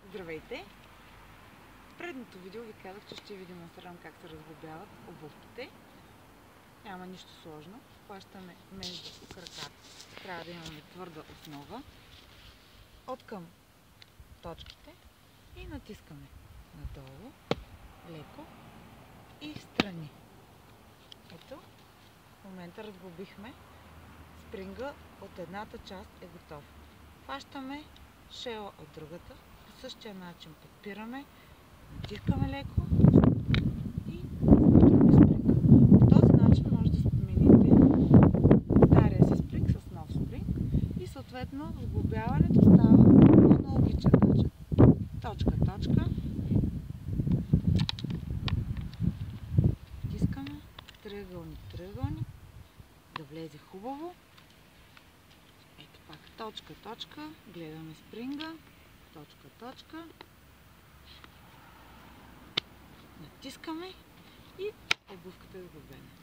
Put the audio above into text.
Здравейте! В предното видео ви казах, че ще ви демонстрирам как се разглобяват обувките. Няма нищо сложно. Хващаме между краката. Трябва да имаме твърда основа. Откъм точките и натискаме надолу, леко и встрани. Ето, в момента разглобихме. Спринга от едната част е готов. Хващаме шела от другата. По същия начин подпираме, натискаме леко и слагаме спринга. По този начин може да смените стария си спринг с нов спринг и съответно сглобяването става по аналогичен начин. Точка, натискаме, триъгълник, да влезе хубаво. Ето пак точка, гледаме спринга, точка, натискаме и обувката е сглобена.